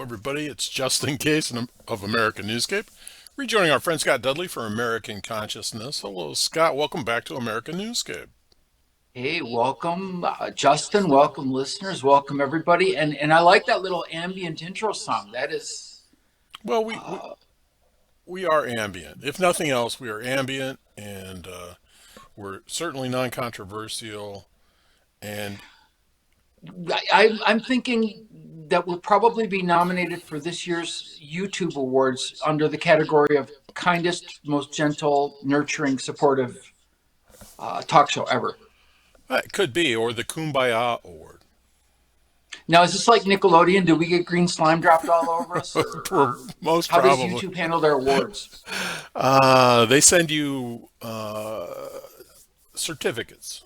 everybody. It's Justin Case of American Newscape, rejoining our friend Scott Dudley for American Consciousness. Hello, Scott. Welcome back to American Newscape. Hey, welcome, Justin. Welcome, listeners. Welcome, everybody. And I like that little ambient intro song. That is, Well, uh, we are ambient. If nothing else, we are ambient, and we're certainly non-controversial. And I'm thinking that we'll probably be nominated for this year's YouTube Awards under the category of kindest, most gentle, nurturing, supportive talk show ever. it could be, or the Kumbaya Award. Now, is this like Nickelodeon? Do we get green slime dropped all over us, or Most how does probably. YouTube handle their awards? They send you certificates.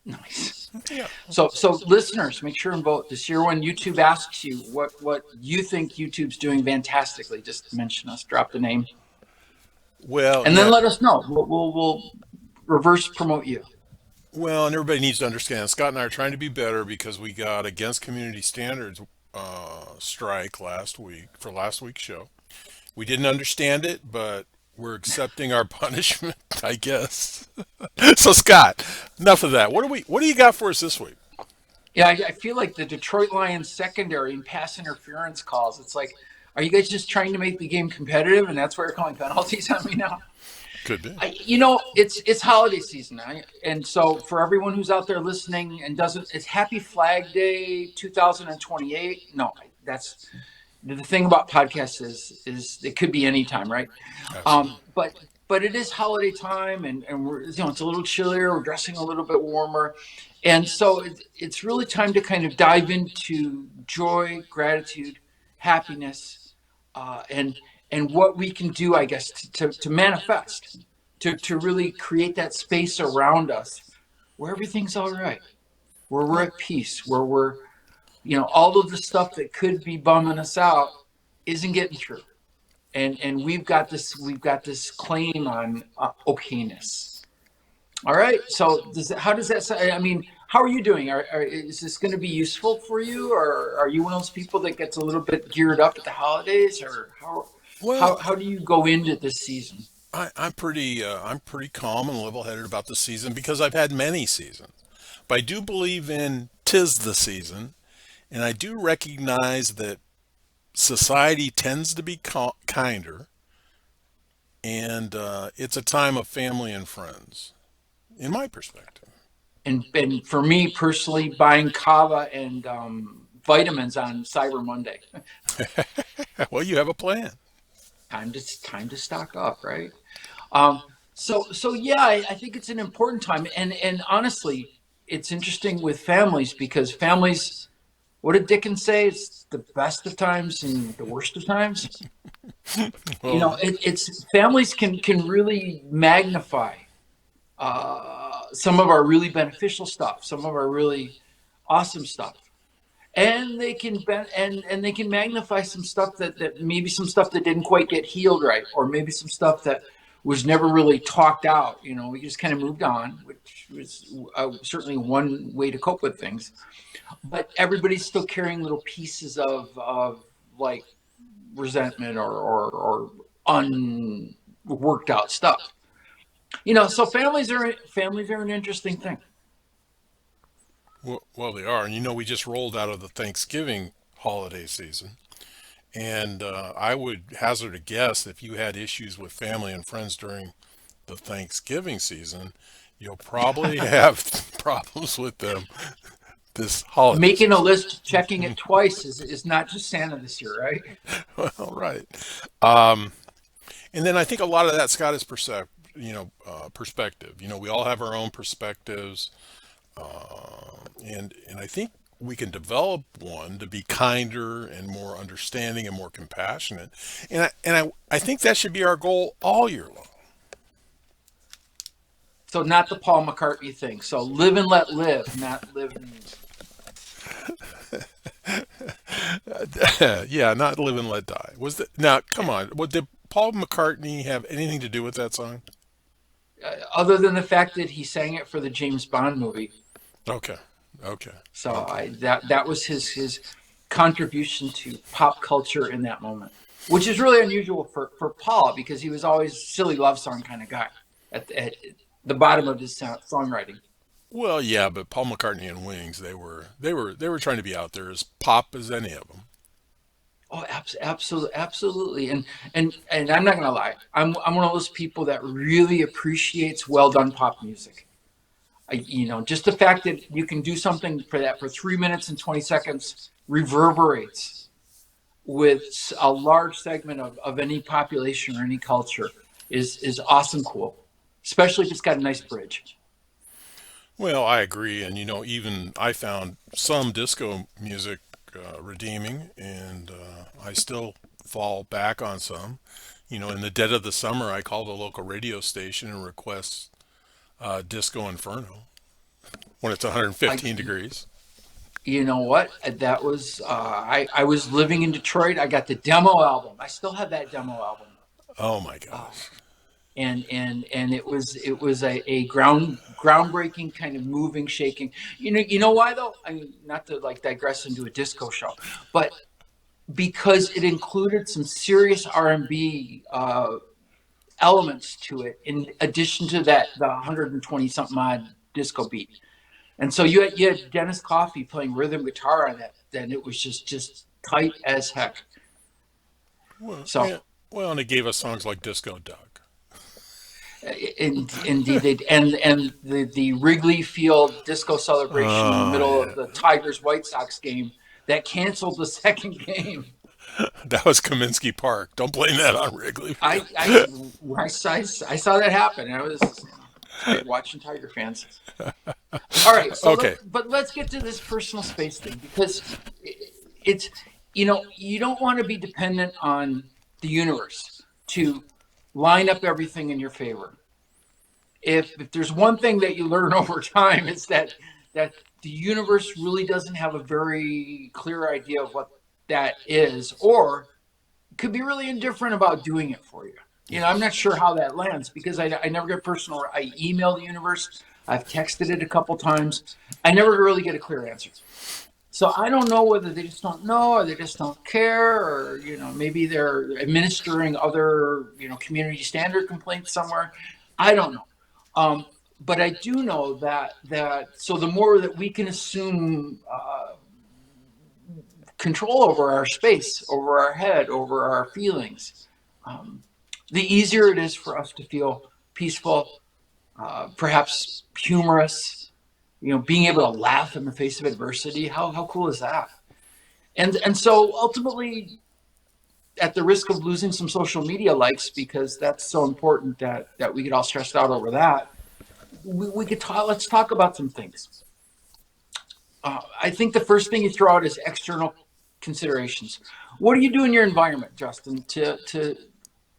Nice. Yeah. So listeners, make sure and vote this year. When YouTube asks you what you think YouTube's doing fantastically, just mention us, drop the name, Well, and then yeah. let us know. We'll reverse promote you. Well, and everybody needs to understand. Scott and I are trying to be better because we got against community standards strike last week for last week's show. We didn't understand it, but we're accepting our punishment, I guess. So, Scott, enough of that. What do you got for us this week? Yeah, I feel like the Detroit Lions secondary and pass interference calls. It's like, are you guys just trying to make the game competitive, and that's why you're calling penalties on me now? Could be. It's holiday season, and so for everyone who's out there listening and doesn't, it's Happy Flag Day 2028. No, that's the thing about podcasts is it could be any time, right? Absolutely. But it is holiday time, and we're it's a little chillier. We're dressing a little bit warmer, and so it's really time to kind of dive into joy, gratitude, happiness, and what we can do, I guess, to manifest, to really create that space around us where everything's all right, where we're at peace, where we're, all of the stuff that could be bumming us out isn't getting through. And we've got this claim on okayness. All right. So how does that sound? I mean, how are you doing? Is this going to be useful for you, or are you one of those people that gets a little bit geared up at the holidays, or how how Well, how do you go into this season? I'm pretty calm and level-headed about the season because I've had many seasons. But I do believe in tis the season, and I do recognize that society tends to be kinder, and it's a time of family and friends, in my perspective. And for me personally, buying kava and vitamins on Cyber Monday. Well, you have a plan. Time to stock up, right? So yeah, I think it's an important time, and honestly, it's interesting with families because families. What did Dickens say? It's the best of times and the worst of times. Well, It's families can really magnify some of our really beneficial stuff, some of our really awesome stuff, and they can magnify some stuff that maybe some stuff that didn't quite get healed right, or maybe some stuff that was never really talked out. We just kind of moved on, which was certainly one way to cope with things. But everybody's still carrying little pieces of like resentment or unworked out stuff. So families are an interesting thing. well, they are, and we just rolled out of the Thanksgiving holiday season, and I would hazard a guess if you had issues with family and friends during the Thanksgiving season, you'll probably have problems with them this holiday Making a season. list, checking it twice is not just Santa this year, right? Well, right. Um, and then I think a lot of that, Scott, is perspective. We all have our own perspectives, and I think we can develop one to be kinder and more understanding and more compassionate. And I think that should be our goal all year long. So not the Paul McCartney thing. So live and let live, not live and Yeah, not live and let die. Was that now? Come on. Did Paul McCartney have anything to do with that song? other than the fact that he sang it for the James Bond movie. Okay. Okay. So Okay. that was his. contribution to pop culture in that moment, which is really unusual for Paul because he was always a silly love song kind of guy at the bottom of his songwriting. Well, yeah, but Paul McCartney and Wings, they were trying to be out there as pop as any of them. Oh, absolutely, absolutely. And I'm not gonna lie, I'm one of those people that really appreciates well done pop music. Just the fact that you can do something for that for 3 minutes and 20 seconds reverberates with a large segment of any population or any culture is awesome cool, especially if it's got a nice bridge. Well, I agree, and even I found some disco music redeeming, and I still fall back on some. In the dead of the summer, I call the local radio station and request Disco Inferno when it's I 115 degrees. You know what? That was I was living in Detroit. I got the demo album. I still have that demo album. Oh my Uh, gosh. and it was a groundbreaking kind of moving, shaking. You know why though? I mean, not to like digress into a disco show, but because it included some serious R&B elements to it, in addition to the 120 something odd disco beat. And so you had Dennis Coffey playing rhythm guitar on that, then it was just tight as heck. Well, So yeah. Well, and it gave us songs like Disco Duck. indeed they and the Wrigley Field disco celebration in the Oh middle of yeah, the Tigers White Sox game that canceled the second game. that was Kaminsky Park. Don't blame that on Wrigley I Field. I I saw that happen. And I was it's great watching Tiger fans. All right, so Okay. let's get to this personal space thing because it's you don't want to be dependent on the universe to line up everything in your favor. If there's one thing that you learn over time, it's that the universe really doesn't have a very clear idea of what that is, or could be really indifferent about doing it for you. I'm Yes. not sure how that lands because I never get personal. I email the universe. I've texted it a couple times. I never really get a clear answer. So I don't know whether they just don't know or they just don't care or maybe they're administering other community standard complaints somewhere. I don't know. Um, but I do know that so the more that we can assume control over our space, over our head, over our feelings, um, the easier it is for us to feel peaceful, perhaps humorous. Being able to laugh in the face of adversity. How cool is that? And so ultimately, at the risk of losing some social media likes because that's so important that we get all stressed out over that, we could talk. Let's talk about some things. I think the first thing you throw out is external considerations. What do you do in your environment, Justin, to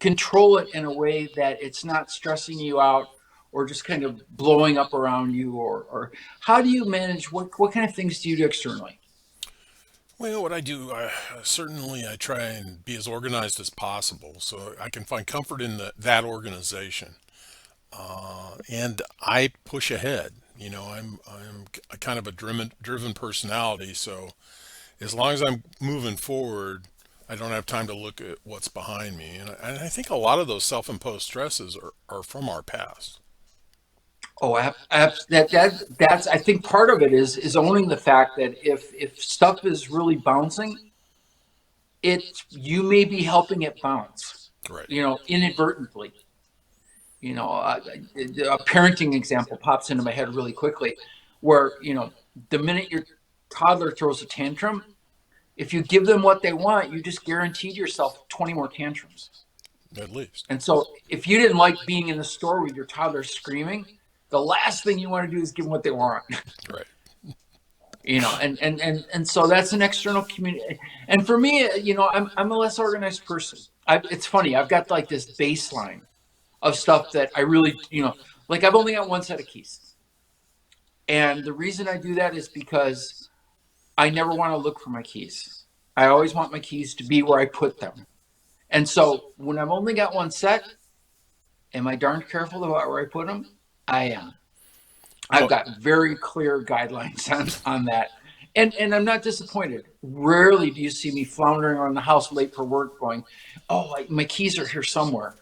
control it in a way that it's not stressing you out or just kind of blowing up around you, or how do you manage what kind of things do you do externally? Well, what I do, certainly I try and be as organized as possible so I can find comfort in that organization. And I push ahead. I'm a kind of a driven personality, so as long as I'm moving forward, I don't have time to look at what's behind me. And I think a lot of those self-imposed stresses are from our past. Oh, that's I think part of it is owning the fact that if stuff is really bouncing, you may be helping it bounce, Right. inadvertently. A parenting example pops into my head really quickly, where the minute your toddler throws a tantrum, if you give them what they want, you just guaranteed yourself 20 more tantrums. At least. And so if you didn't like being in the store with your toddler screaming, the last thing you want to do is give them what they want. Right. And so that's an external community. And for me, I'm a less organized person. It's funny. I've got like this baseline of stuff that I really, like I've only got one set of keys. And the reason I do that is because I never want to look for my keys. I always want my keys to be where I put them. And so when I've only got one set, am I darn careful about where I put them? I am. I've Well, got very clear guidelines on that. And I'm not disappointed. Rarely do you see me floundering around the house late for work, going, "Oh, my keys are here somewhere."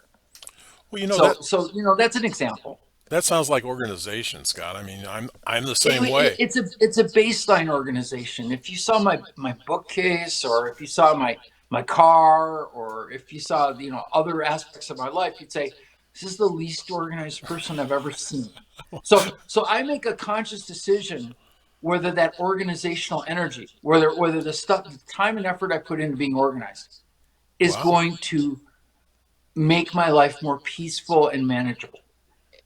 Well, So that's an example. that sounds like organization, Scott. I mean, I'm the It, same it, way. it's a baseline organization. If you saw my bookcase, or if you saw my car, or if you saw other aspects of my life, you'd say this is the least organized person I've ever seen. So I make a conscious decision whether that organizational energy, whether the stuff, the time and effort I put into being organized, is Wow. going to make my life more peaceful and manageable.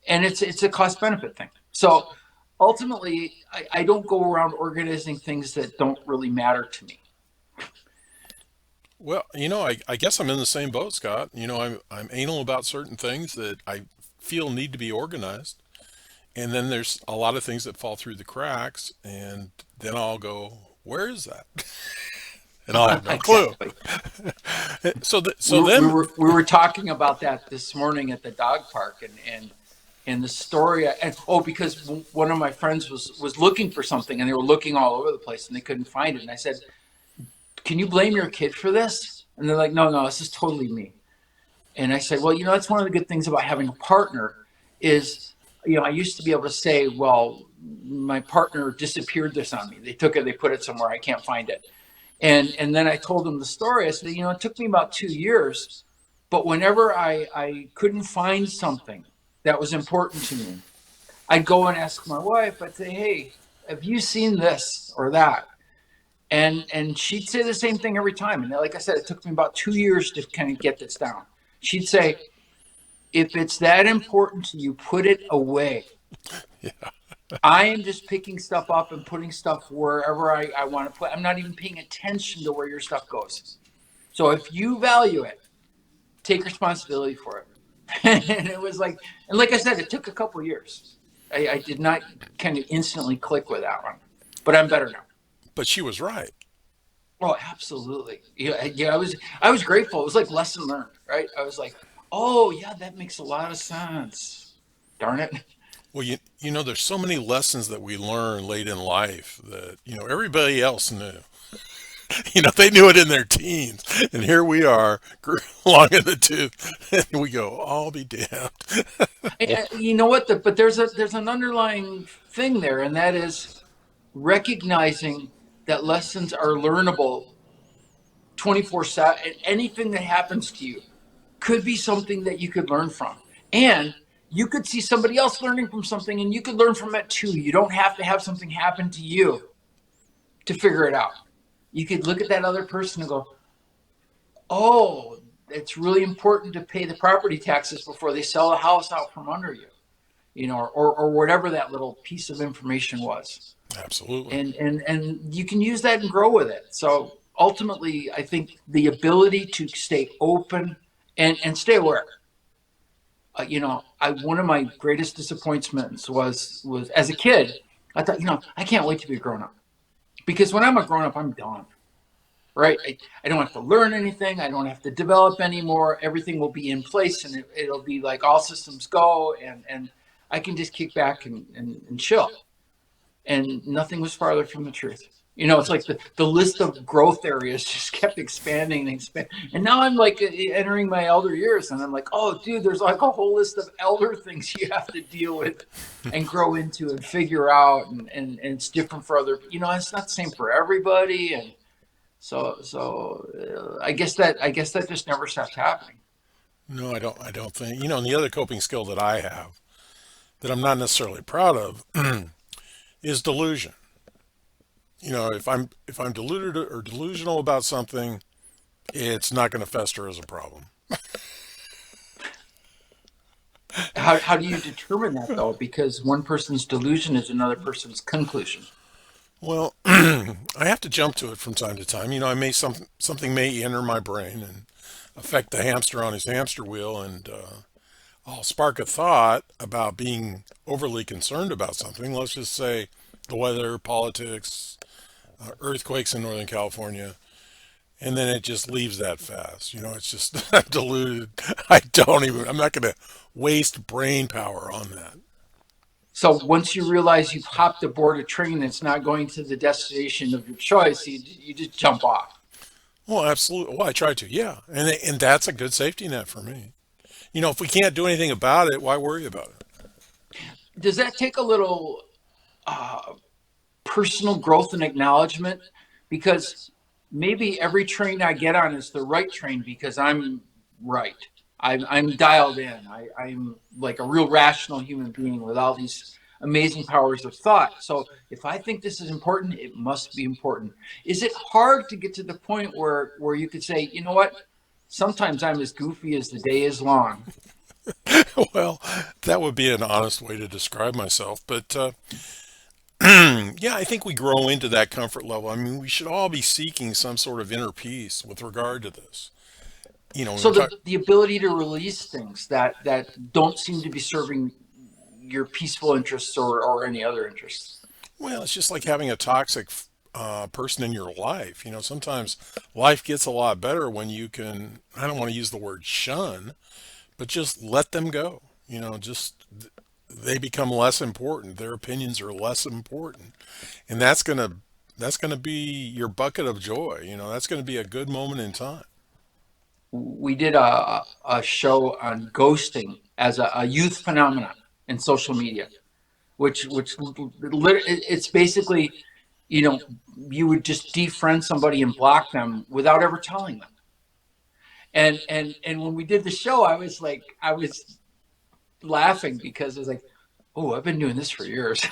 And it's a cost benefit thing. So ultimately, I don't go around organizing things that don't really matter to me. Well, I guess I'm in the same boat, Scott. I'm anal about certain things that I feel need to be organized. And then there's a lot of things that fall through the cracks, and then I'll go, "Where is that?" And I'll have no clue. Exactly. So We were, we then, were we were talking about that this morning at the dog park, and the story. And because one of my friends was looking for something, and they were looking all over the place, and they couldn't find it. And I said, "Can you blame your kid for this?" And they're like, "No, no, this is totally me." And I said, "Well, that's one of the good things about having a partner is, I used to be able to say, well, my partner disappeared this on me. They took it, they put it somewhere, I can't find it." And then I told them the story. I said, it took me about 2 years, but whenever I couldn't find something that was important to me, I'd go and ask my wife. I'd say, "Hey, have you seen this or that?" And she'd say the same thing every time. And like I said, it took me about 2 years to kind of get this down. She'd say, "If it's that important to you, put it away. yeah, I am just picking stuff up and putting stuff wherever I want to put. I'm not even paying attention to where your stuff goes. So if you value it, take responsibility for it." And it was like, and like I said, it took a couple of years. I did not kind of instantly click with that one, but I'm better now. but she was right. Oh, absolutely. Yeah, yeah. I was grateful. It was like lesson learned, right? I was like, "Oh yeah, that makes a lot of sense. Darn it." Well, there's so many lessons that we learn late in life that everybody else knew. They knew it in their teens, and here we are, long in the tooth, and we go, "I'll be damned." You know what? But there's an underlying thing there, and that is recognizing that lessons are learnable 24/7. And anything that happens to you could be something that you could learn from, and you could see somebody else learning from something, and you could learn from it too. You don't have to have something happen to you to figure it out. You could look at that other person and go, "Oh, it's really important to pay the property taxes before they sell the house out from under you." Or whatever that little piece of information was. Absolutely. And you can use that and grow with it. So ultimately, I think the ability to stay open and stay aware. One of my greatest disappointments was as a kid. I thought, I can't wait to be a grown up, because when I'm a grown up, I'm done. Right? I don't have to learn anything. I don't have to develop anymore. Everything will be in place, and it'll be like all systems go, and I can just kick back and chill. And nothing was farther from the truth. It's like the list of growth areas just kept expanding and expanding. And now I'm like entering my elder years, and I'm like, "Oh, dude, there's like a whole list of elder things you have to deal with and grow into and figure out. And it's different for other, it's not the same for everybody." And I guess that just never stopped happening. No, I don't. I don't think. And the other coping skill that I have that I'm not necessarily proud of is delusion. If I'm deluded or delusional about something, it's not going to fester as a problem. How do you determine that though? Because one person's delusion is another person's conclusion. Well, I have to jump to it from time to time. I may something may enter my brain and affect the hamster on his hamster wheel, and I'll spark a thought about being overly concerned about something. Let's just say the weather, politics, earthquakes in Northern California, and then it just leaves that fast. It's just I'm deluded. I'm not going to waste brain power on that. So once you realize you've hopped aboard a train that's not going to the destination of your choice, you just jump off. Well, absolutely. Well, I try to, yeah, and that's a good safety net for me. If we can't do anything about it, why worry about it? Does that take a little uh, personal growth and acknowledgement? Because maybe every train I get on is the right train because I'm right. I'm dialed in. I'm like a real rational human being with all these amazing powers of thought. So if I think this is important, it must be important. Is it hard to get to the point where you could say, you know what? Sometimes I'm as goofy as the day is long. Well, that would be an honest way to describe myself, but yeah, I think we grow into that comfort level. I mean, we should all be seeking some sort of inner peace with regard to this. When So we talk, the ability to release things that don't seem to be serving your peaceful interests or any other interests. well, it's just like having a toxic person in your life. Sometimes life gets a lot better when you can, I don't want to use the word shun, but just let them go. Just they become less important. Their opinions are less important. And that's gonna be your bucket of joy. That's gonna be a good moment in time. We did a show on ghosting as a youth phenomenon in social media, which it's basically, you know, you would just defriend somebody and block them without ever telling them. And when we did the show, I was laughing because it was like, oh, I've been doing this for years.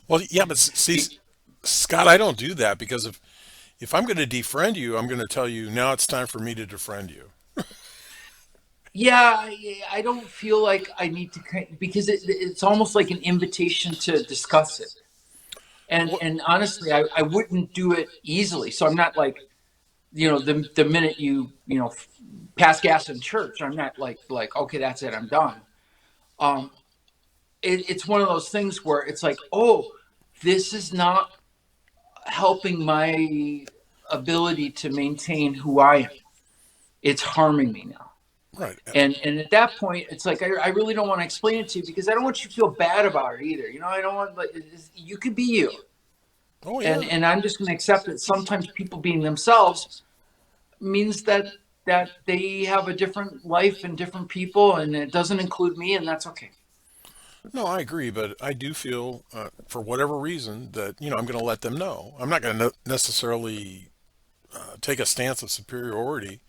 Well, yeah, but see, Scott, I don't do that because if I'm going to defriend you, I'm going to tell you now it's time for me to defriend you. Yeah, I don't feel like I need to because it's almost like an invitation to discuss it. What? And honestly, I wouldn't do it easily. So I'm not like, the minute you pass gas in church, I'm not like okay, that's it, I'm done. Um, it's one of those things where it's like, oh, this is not helping my ability to maintain who I am. It's harming me now. Right. And at that point, it's like I really don't want to explain it to you because I don't want you to feel bad about it either. I don't want like you could be you, Oh and yeah. and I'm just going to accept that sometimes people being themselves means that they have a different life and different people, and it doesn't include me, and that's okay. No, I agree, but I do feel, for whatever reason, that I'm going to let them know. I'm not going to necessarily take a stance of superiority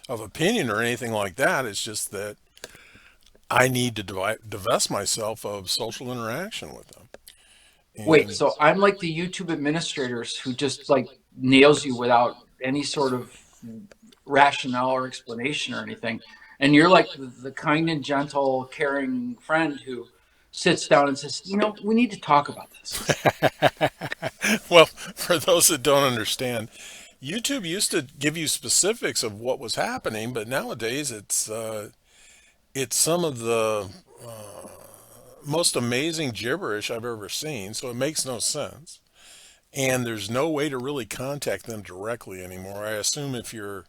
of opinion or anything like that. It's just that I need to divest myself of social interaction with them. Wait, And so I'm like the YouTube administrators who just like nails you without any sort of rationale or explanation or anything. And you're like the kind and gentle, caring friend who sits down and says, we need to talk about this. well, for those that don't understand, YouTube used to give you specifics of what was happening, but nowadays it's some of the most amazing gibberish I've ever seen. So it makes no sense, and there's no way to really contact them directly anymore. I assume if you're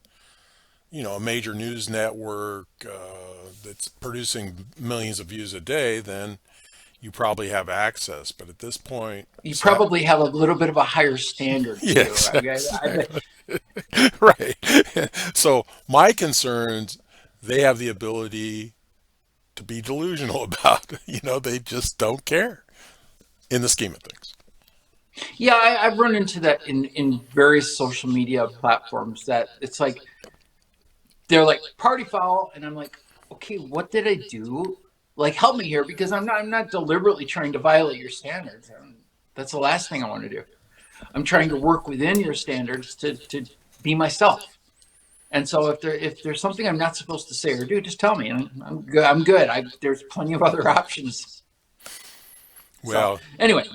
a major news network that's producing millions of views a day, then you probably have access. But at this point, You probably have a little bit of a higher standard too. yes, exactly. Right. So my concerns, they have the ability to be delusional about. They just don't care in the scheme of things. Yeah, I've run into that in various social media platforms that it's like they're like party foul, and I'm like, okay, what did I do? Like, help me here because I'm not deliberately trying to violate your standards. And that's the last thing I want to do. I'm trying to work within your standards to be myself. And so if there's something I'm not supposed to say or do, just tell me, and I'm good. I'm good. There's plenty of other options. So Well, anyway,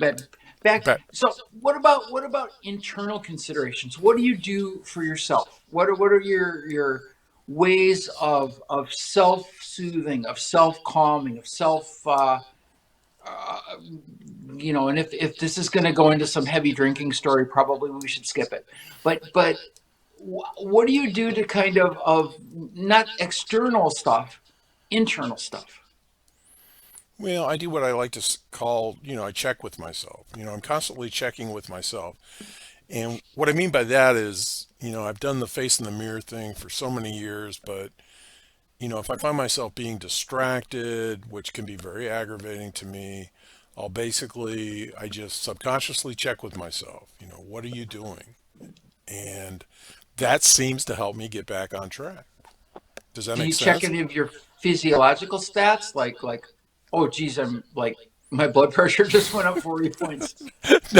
back. but So what about internal considerations? What do you do for yourself? What are your ways of self soothing, of self calming, of self uh, and if this is going to go into some heavy drinking story, probably we should skip it. But what do you do to kind of not external stuff, internal stuff? Well, I do what I like to call, I check with myself. I'm constantly checking with myself. And what I mean by that is, I've done the face in the mirror thing for so many years, but, if I find myself being distracted, which can be very aggravating to me, I just subconsciously check with myself, what are you doing? And that seems to help me get back on track. Does that Do make you check sense? any of your physiological stats? Like, oh, geez, I'm like, my blood pressure just went up 40 points.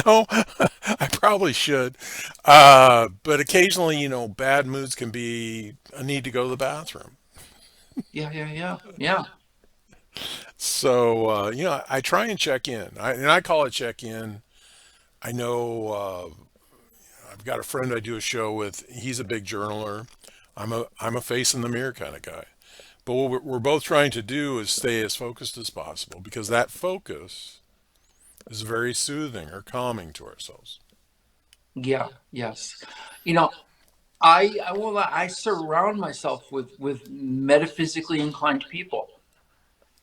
No, I probably should. But occasionally, bad moods can be a need to go to the bathroom. Yeah, yeah, yeah, yeah. So, I try and check in. And I call it check in. I know I've got a friend I do a show with. He's a big journaler. I'm a face in the mirror kind of guy. But what we're both trying to do is stay as focused as possible because that focus is very soothing or calming to ourselves. Yeah, yes. You know, I will I surround myself with metaphysically inclined people,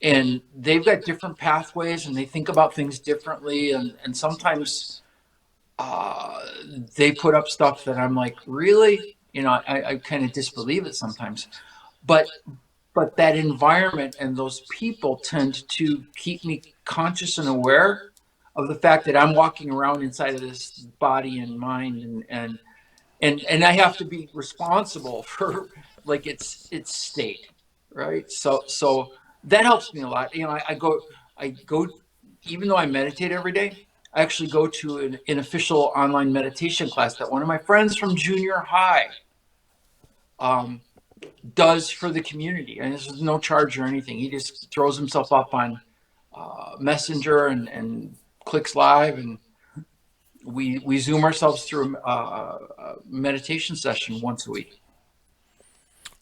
and they've got different pathways and they think about things differently, and sometimes uh they put up stuff that I'm like, really? I kind of disbelieve it sometimes. But that environment and those people tend to keep me conscious and aware of the fact that I'm walking around inside of this body and mind, and I have to be responsible for like its state, right? So that helps me a lot. I go, even though I meditate every day, I actually go to an official online meditation class that one of my friends from junior high um, does for the community, and this is no charge or anything. He just throws himself up on Messenger and clicks live, and we Zoom ourselves through a meditation session once a week.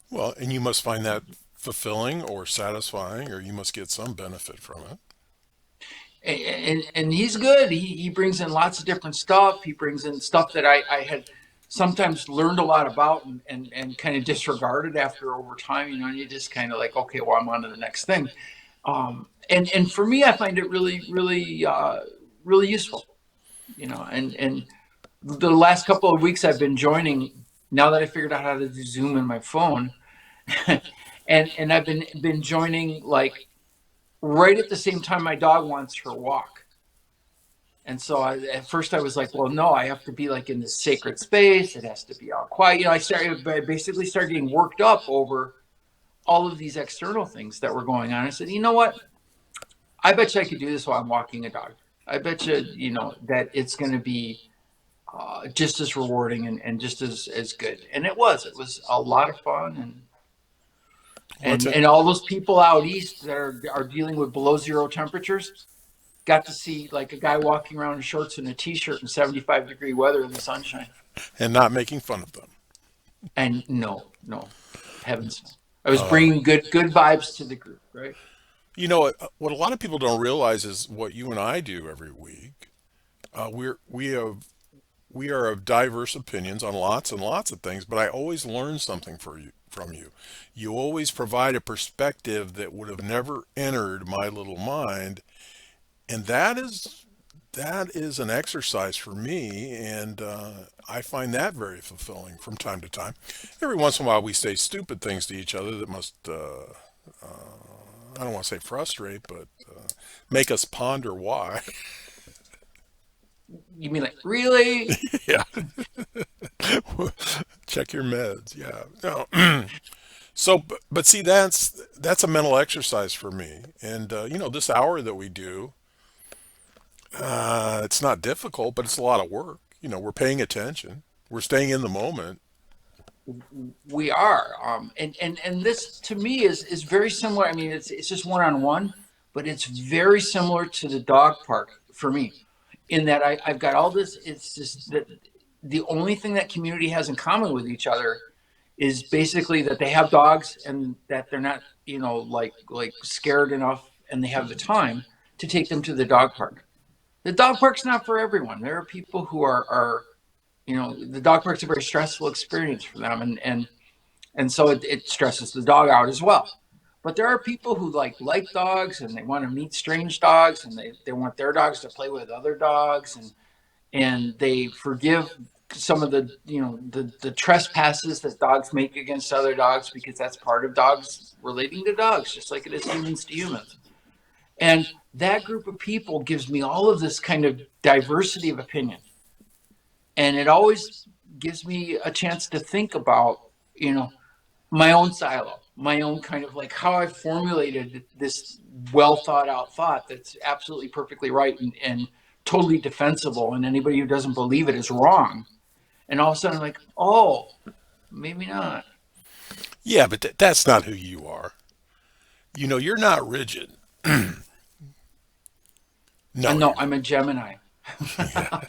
Well, and you must find that fulfilling or satisfying, or you must get some benefit from it. And he's good. He brings in lots of different stuff. He brings in stuff that I had sometimes learned a lot about and kind of disregarded after over time. And you just kind of like, okay, well, I'm on to the next thing. And for me, I find it really useful. And the last couple of weeks I've been joining, now that I figured out how to do Zoom in my phone, and I've been joining like right at the same time my dog wants her walk. And so at first I was like, well, no, I have to be like in this sacred space. It has to be all quiet. I basically started getting worked up over all of these external things that were going on. I said, you know what? I bet you I could do this while I'm walking a dog. I bet you, that it's going to be just as rewarding and just as good. And it was. It was a lot of fun. And Well, and and all those people out east that are dealing with below zero temperatures got to see like a guy walking around in shorts and a t-shirt in 75-degree weather in the sunshine. and not making fun of them. And no, no, heavens no. I was bringing good vibes to the group, right? What a lot of people don't realize is what you and I do every week. We are of diverse opinions on lots and lots of things, but I always learn something from you. You always provide a perspective that would have never entered my little mind, and that is an exercise for me, and I find that very fulfilling from time to time. Every once in a while, we say stupid things to each other that must I don't want to say frustrate, but make us ponder why. You mean like really? Yeah, check your meds. Yeah. No. So, but see, that's a mental exercise for me. And this hour that we do, it's not difficult, but it's a lot of work. We're paying attention. We're staying in the moment. We are, and this to me is very similar. I mean, it's just one on one, but it's very similar to the dog park for me, in that I've got all this. It's just that the only thing that community has in common with each other is basically that they have dogs and that they're not, like scared enough, and they have the time to take them to the dog park. The dog park's not for everyone. There are people who are the dog park's a very stressful experience for them, and so it stresses the dog out as well. But there are people who like dogs and they want to meet strange dogs and they want their dogs to play with other dogs and they forgive some of the the trespasses that dogs make against other dogs because that's part of dogs relating to dogs, just like it is humans to humans. And that group of people gives me all of this kind of diversity of opinion. And it always gives me a chance to think about, my own silo, my own kind of like how I formulated this well thought out thought that's absolutely perfectly right and totally defensible. And anybody who doesn't believe it is wrong. And all of a sudden, I'm like, oh, maybe not. Yeah, but that's not who you are. You're not rigid. No, And no, you're I'm not. a Gemini Yeah.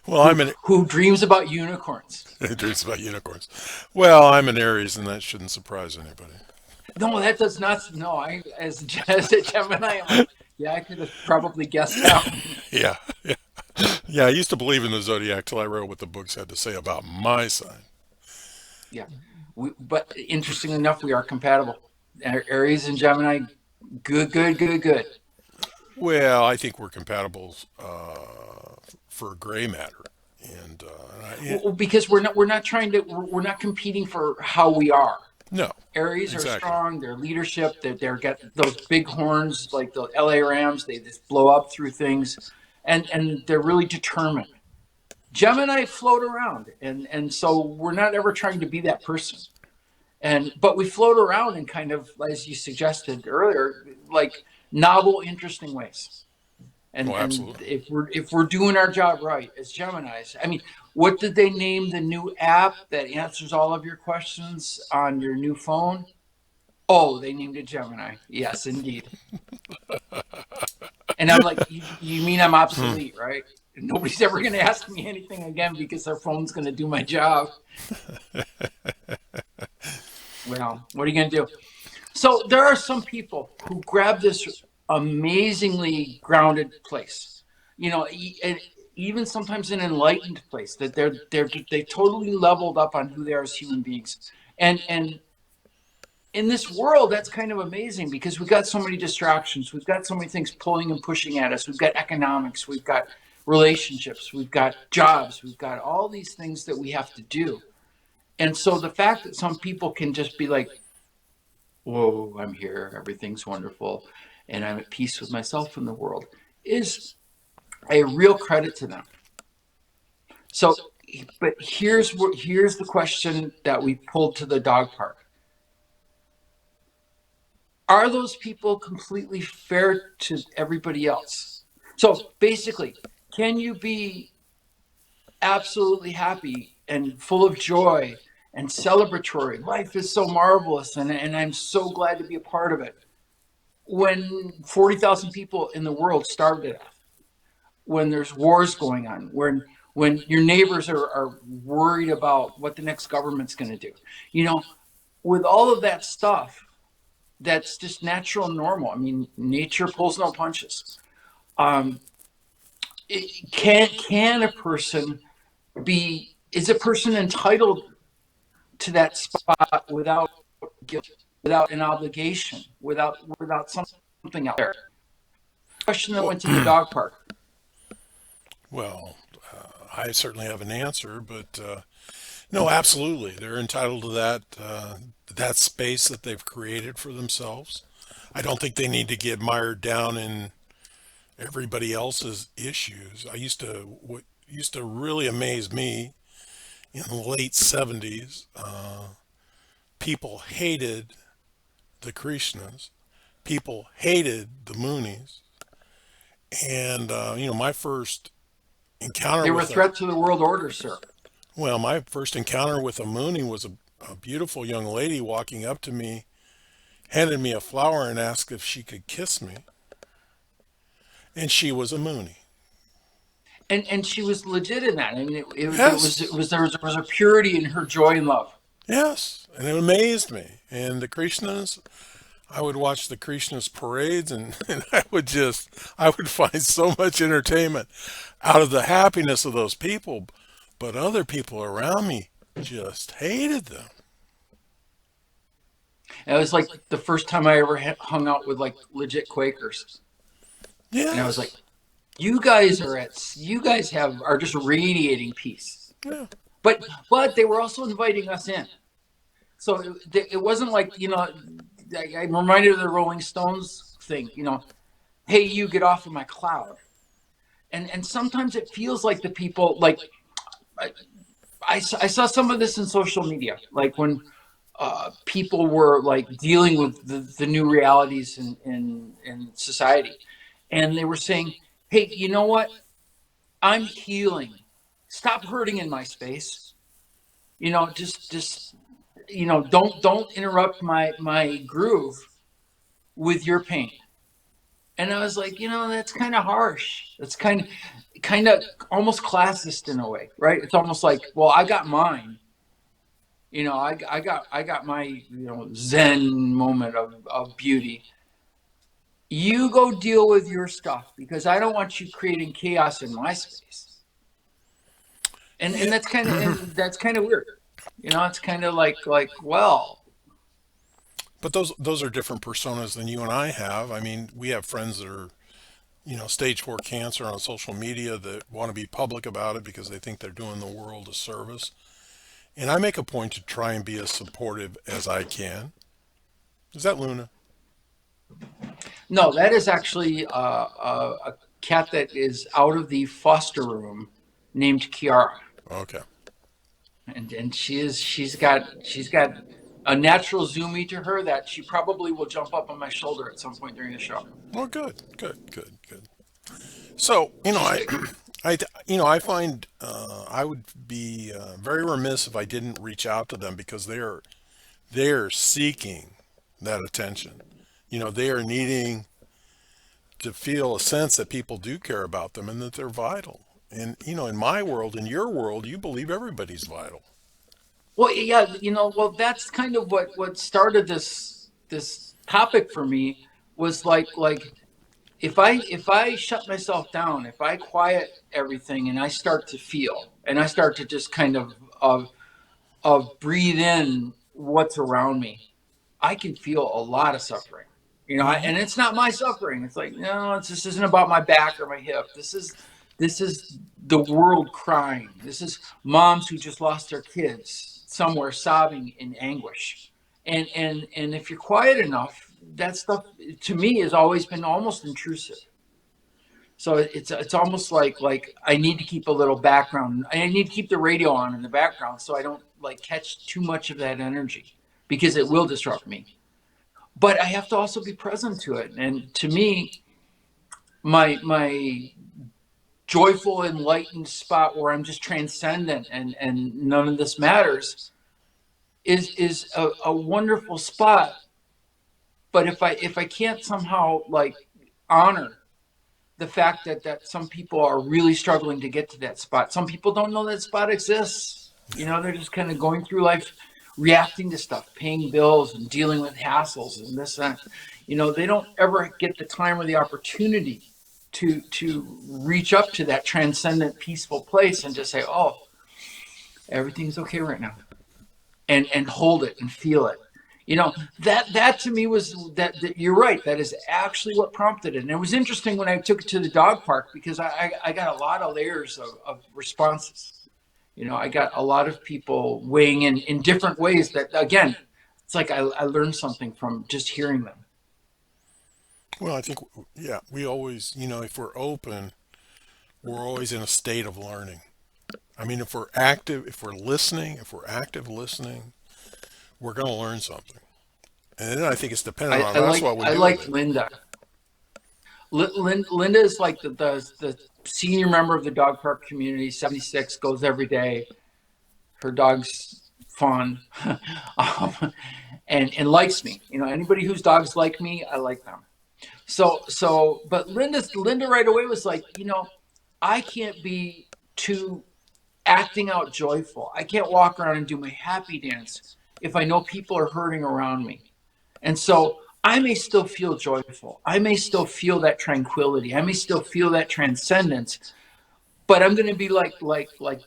Well, I'm an who dreams about unicorns. Dreams about unicorns. Well, I'm an Aries, and that shouldn't surprise anybody. No, that does not. No, as a Gemini, I'm like, yeah, I could have probably guessed that one. Yeah, yeah, yeah. I used to believe in the zodiac till I wrote what the books had to say about my sign. Yeah, but interestingly enough, we are compatible. Aries and Gemini, good, good, good, good. Well, I think we're compatible for gray matter, and Well, because we're not trying to we're not competing for how we are. no, Aries are exactly. strong. Their leadership. They're got those big horns like the L.A. Rams. They just blow up through things, and they're really determined. Gemini float around, and so we're not ever trying to be that person. And but we float around in kind of, as you suggested earlier, like novel, interesting ways. And Oh, and absolutely. if we're doing our job right as Geminis, I mean, what did they name the new app that answers all of your questions on your new phone? Oh, they named it Gemini. Yes, indeed. And I'm like, you mean I'm Hmm. obsolete, right? Nobody's ever going to ask me anything again because their phone's going to do my job. Well, what are you going to do? So there are some people who grab this amazingly grounded place, and even sometimes an enlightened place that they totally leveled up on who they are as human beings. And in this world, that's kind of amazing because we've got so many distractions. We've got so many things pulling and pushing at us. We've got economics. We've got relationships. We've got jobs. We've got all these things that we have to do. And so the fact that some people can just be like, whoa, I'm here, everything's wonderful, and I'm at peace with myself and the world, is a real credit to them. So, but here's the question that we pulled to the dog park. Are those people completely fair to everybody else? So basically, can you be absolutely happy and full of joy and celebratory? Life is so marvelous, and I'm so glad to be a part of it. When 40,000 people in the world starve to death, when there's wars going on, when your neighbors are worried about what the next government's going to do, you know, with all of that stuff, that's just natural and normal. I mean, nature pulls no punches. Um, can a person be? Is a person entitled to that spot without guilt, without an obligation, without something out there? Question that Well, went to the dog park. well, I certainly have an answer, but no, absolutely, they're entitled to that space that they've created for themselves. I don't think they need to get mired down in everybody else's issues. What used to really amaze me in the late '70s. People hated the Krishnas. People hated the Moonies, and my first encounter They were a with a threat to the world order, sir. well, my first encounter with a Moonie was a beautiful young lady walking up to me, handed me a flower, and asked if she could kiss me, and she was a Moonie. And she was legit in that. I mean, it Yes, was there was a purity in her joy and love. yes, and it amazed me. And the Krishnas, I would watch the Krishnas parades, and, and I would find so much entertainment out of the happiness of those people, but other people around me just hated them. And it was like the first time I ever hung out with like legit Quakers, and I was like, Yes. you guys are just radiating peace. Yeah. But they were also inviting us in. So it wasn't like, I'm reminded of the Rolling Stones thing, hey, you get off of my cloud. And sometimes it feels like the people, like, I saw some of this in social media, like when people were like dealing with the new realities in society. And they were saying, hey, you know what? I'm healing. Stop hurting in my space. Just don't interrupt my groove with your pain. And I was like, that's kind of harsh. That's kind of almost classist in a way, right? It's almost like, well, I got mine. I got my Zen moment of beauty. You go deal with your stuff because I don't want you creating chaos in my space. And Yeah. and that's kind of weird. It's kind of like well, But those are different personas than you and I have. I mean, we have friends that are, stage 4 cancer on social media that want to be public about it because they think they're doing the world a service. And I make a point to try and be as supportive as I can. Is that Luna? no, that is actually a cat that is out of the foster room named Kiara. Okay. And she's got a natural zoomy to her that she probably will jump up on my shoulder at some point during the show. Well, good, good, good, good. So, She's big. I find I would be very remiss if I didn't reach out to them because they're seeking that attention. They are needing to feel a sense that people do care about them and that they're vital. And in my world, in your world, you believe everybody's vital. Well, yeah, well, that's kind of what started this topic for me was like if I shut myself down, if I quiet everything and I start to feel and I start to just kind of breathe in what's around me, I can feel a lot of suffering. Hmm. And it's not my suffering. It's like, no, this isn't about my back or my hip. This is the world crying. This is moms who just lost their kids somewhere sobbing in anguish. And if you're quiet enough, that stuff to me has always been almost intrusive. So it's almost like I need to keep a little background. I need to keep the radio on in the background so I don't like catch too much of that energy because it will disrupt me. But I have to also be present to it. And to me, my joyful, enlightened spot where I'm just transcendent and none of this matters is a wonderful spot. But if I can't somehow like honor the fact that some people are really struggling to get to that spot. Some people don't know that spot exists. They're just kind of going through life reacting to stuff, paying bills and dealing with hassles and this and that. They don't ever get the time or the opportunity to reach up to that transcendent peaceful place and just say, "Oh, everything's okay right now." And hold it and feel it. That to me was that you're right. That is actually what prompted it. And it was interesting when I took it to the dog park because I got a lot of layers of responses. I got a lot of people weighing in different ways that, again, it's like I learned something from just hearing them. Well, I think, yeah, we always, if we're open, we're always in a state of learning. I mean, if we're active, if we're listening, if we're active listening, we're going to learn something. And then I think it's dependent I, on I us like what we I do with like it. Linda. Linda is like the senior member of the dog park community. 76 goes every day. Her dog's fun, um, and likes me. Anybody whose dogs like me, I like them. But Linda right away was like, I can't be too acting out joyful. I can't walk around and do my happy dance if I know people are hurting around me. And so I may still feel joyful. I may still feel that tranquility. I may still feel that transcendence, but I'm going to be like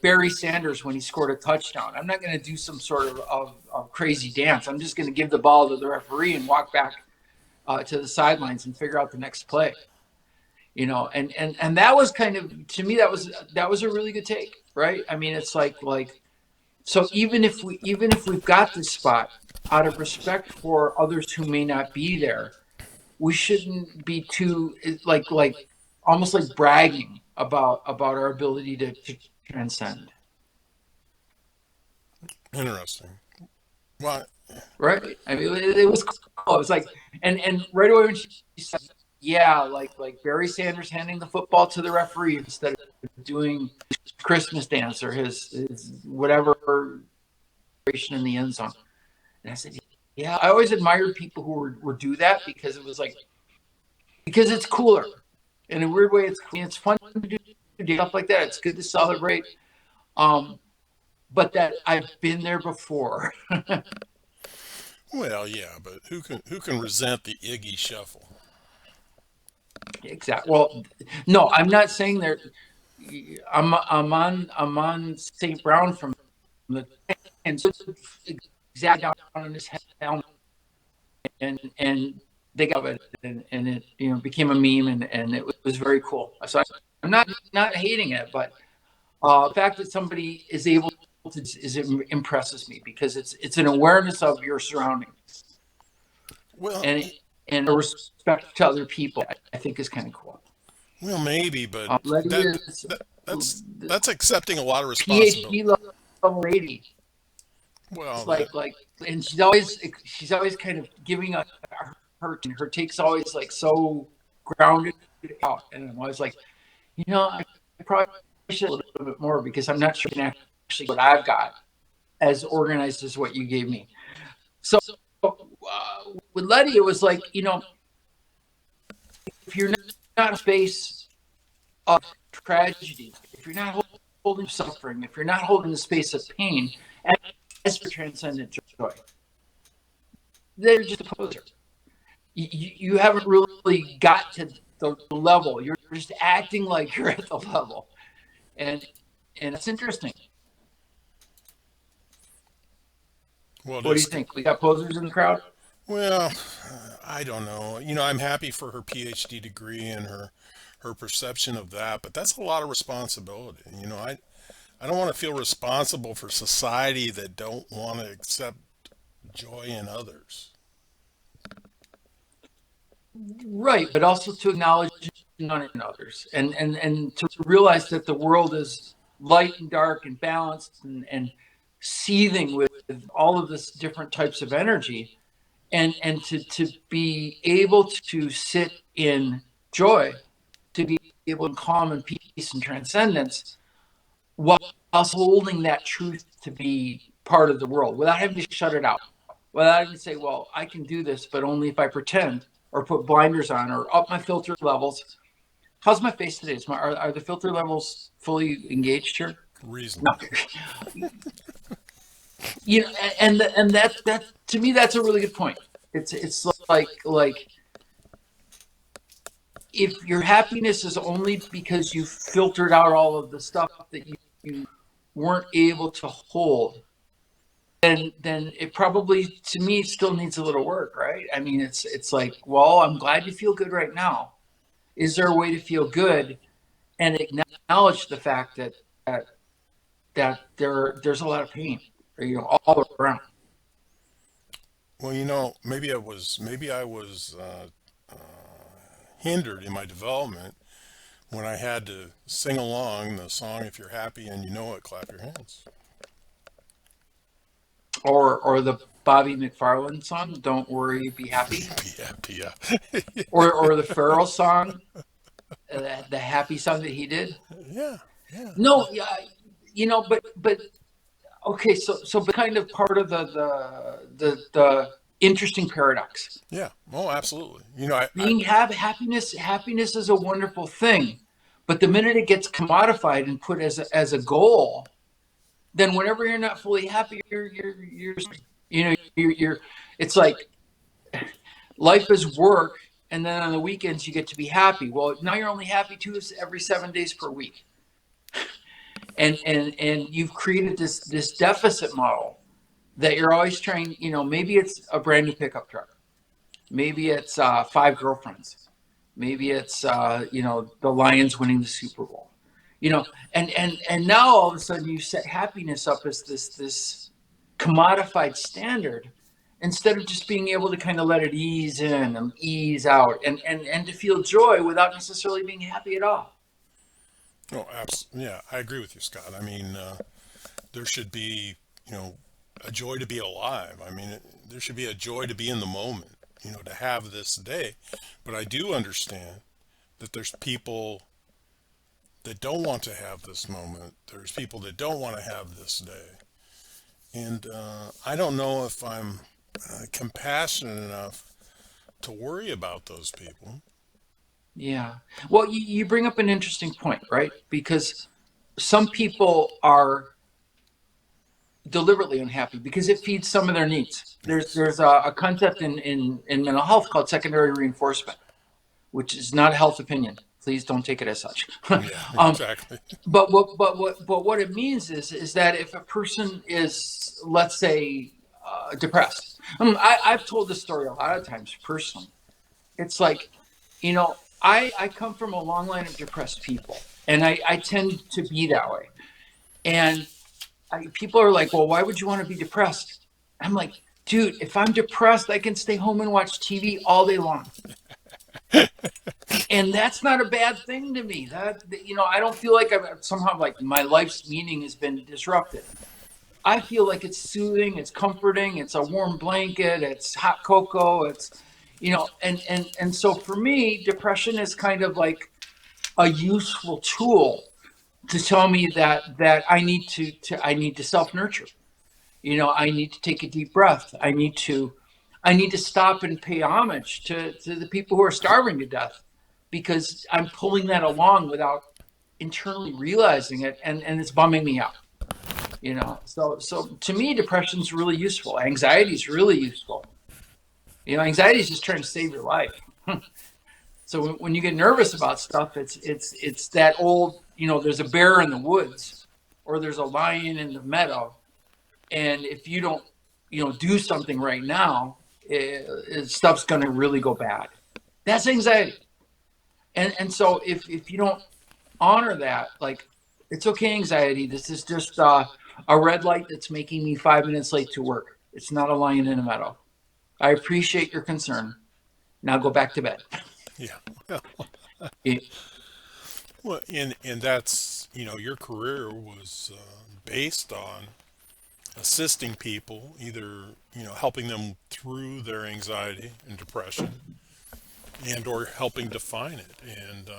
Barry Sanders when he scored a touchdown. I'm not going to do some sort of crazy dance. I'm just going to give the ball to the referee and walk back to the sidelines and figure out the next play. And that was kind of, to me, that was a really good take, right? I mean, it's like so even if we've got this spot, out of respect for others who may not be there, we shouldn't be too like almost like bragging about our ability to transcend. Interesting. Well, Right? I mean, it was cool. It was like, and right away when she said, yeah, like Barry Sanders handing the football to the referee instead of doing Christmas dance or his whatever in the end zone. And I said, yeah, I always admired people who would do that because it was like, because it's cooler. In a weird way, it's fun to do stuff like that. It's good to celebrate. But that I've been there before. well, yeah, but who can resent the Iggy shuffle? Exactly. Well, no, I'm not saying there. I'm on St. Brown from the and so exactly down on his helmet, and they got it, and it became a meme, and it was very cool. So I'm not hating it, but the fact that somebody is able to impresses me because it's an awareness of your surroundings Well, and and a respect to other people. I think is kind of cool. well, maybe, but Letty that, is that's accepting a lot of responsibility. PhD level lady. Well, It's that and she's always kind of giving her takes always like so grounded out, and I'm always like, I probably should a little bit more because I'm not sure actually what I've got as organized as what you gave me. So with Letty, it was like, if you're not in a space of tragedy, if you're not holding suffering, if you're not holding the space of pain, as for transcendent joy, they're just a poser. You haven't really got to the level. You're just acting like you're at the level, and it's interesting. well, What do you just think? We got posers in the crowd. well, I don't know. I'm happy for her PhD degree and her perception of that, but that's a lot of responsibility. I don't want to feel responsible for society that don't want to accept joy in others. Right, but also to acknowledge none in others, and to realize that the world is light and dark and balanced and seething with all of this different types of energy, and to be able to sit in joy, to be able to calm and peace and transcendence, while holding that truth to be part of the world without having to shut it out, without having to say, well, I can do this, but only if I pretend or put blinders on or up my filter levels. How's my face today? Are the filter levels fully engaged here? No. Reasonable. And that to me, that's a really good point. It's like if your happiness is only because you filtered out all of the stuff that you weren't able to hold, then it probably, to me, still needs a little work, right? I mean, it's like, well, I'm glad you feel good right now. Is there a way to feel good and acknowledge the fact that there's a lot of pain, all around? Well, maybe I was hindered in my development when I had to sing along the song "If You're Happy and You Know It, Clap Your Hands." Or the Bobby McFarlane song, "Don't Worry, Be Happy," Be happy, yeah, or the Pharrell song, the happy song that he did. yeah, yeah, No, yeah, but okay, but kind of part of the interesting paradox. yeah. Oh, absolutely. Happiness is a wonderful thing, but the minute it gets commodified and put as a goal, then whenever you're not fully happy, you're it's like life is work, and then on the weekends you get to be happy. Well, now you're only happy every 7 days per week. and you've created this deficit model that you're always trying. Maybe it's a brand new pickup truck, maybe it's five girlfriends, maybe it's the Lions winning the Super Bowl, and now all of a sudden you set happiness up as this commodified standard, instead of just being able to kind of let it ease in and ease out, and to feel joy without necessarily being happy at all. Oh, absolutely. Yeah, I agree with you, Scott. I mean, there should be, you know, a joy to be alive. I mean, there should be a joy to be in the moment, to have this day. But I do understand that there's people that don't want to have this moment. There's people that don't want to have this day. And I don't know if I'm compassionate enough to worry about those people. Yeah. Well, you bring up an interesting point, right? Because some people are deliberately unhappy because it feeds some of their needs. There's Yes. there's a concept in mental health called secondary reinforcement, which is not a health opinion. Please don't take it as such. Yeah, um, exactly. but what it means is that if a person is, let's say, depressed. I've told this story a lot of times personally. It's like, I come from a long line of depressed people, and I tend to be that way. And people are like, well, why would you want to be depressed? I'm like, dude, if I'm depressed, I can stay home and watch TV all day long. And that's not a bad thing to me. I don't feel like I've somehow, like, my life's meaning has been disrupted. I feel like it's soothing, it's comforting, it's a warm blanket, it's hot cocoa, and so for me, depression is kind of like a useful tool to tell me that I need to self nurture. I need to take a deep breath. I need to stop and pay homage to the people who are starving to death, because I'm pulling that along without internally realizing it, and it's bumming me out. So to me, depression is really useful. Anxiety is really useful. Anxiety is just trying to save your life. So when you get nervous about stuff, it's that old, there's a bear in the woods, or there's a lion in the meadow, and if you don't, do something right now, stuff's going to really go bad. That's anxiety. And so if you don't honor that, like, it's okay, anxiety. This is just a red light that's making me 5 minutes late to work. It's not a lion in a meadow. I appreciate your concern. Now go back to bed. Yeah. It- Well, and that's, your career was based on assisting people, either, helping them through their anxiety and depression, and or helping define it. And,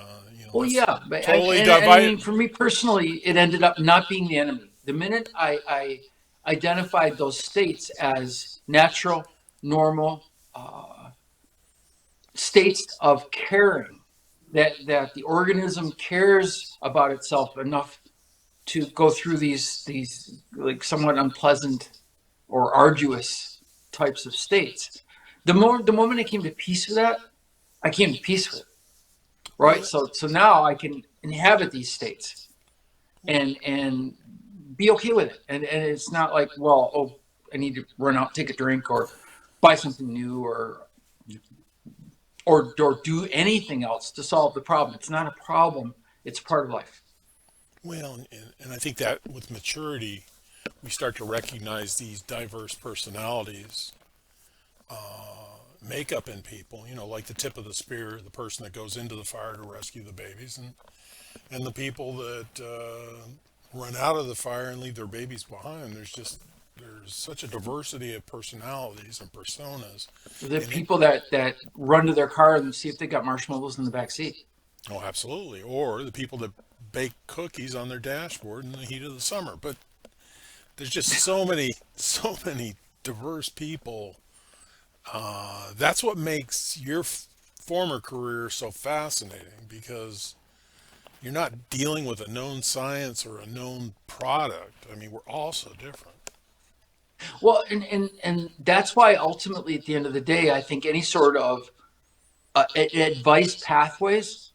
well, that's yeah, but totally and I divided. mean, for me personally, it ended up not being the enemy. The minute I identified those states as natural, normal states of caring, that the organism cares about itself enough to go through these like somewhat unpleasant or arduous types of states. The moment I came to peace with that, I came to peace with it. Right. Well, So now I can inhabit these states and be okay with it. And it's not like, well, oh, I need to run out, take a drink, or buy something new, or do anything else to solve the problem. It's not a problem. It's part of life. and I think that with maturity, we start to recognize these diverse personalities, makeup in people, like the tip of the spear, the person that goes into the fire to rescue the babies, and the people that run out of the fire and leave their babies behind. There's such a diversity of personalities and personas. The And it, people that run to their car and see if they got marshmallows in the back seat. oh, absolutely. Or the people that bake cookies on their dashboard in the heat of the summer. But there's just so many diverse people. That's what makes your former career so fascinating, because you're not dealing with a known science or a known product. I mean, we're all so different. Well, and that's why ultimately, at the end of the day, I think any sort of advice pathways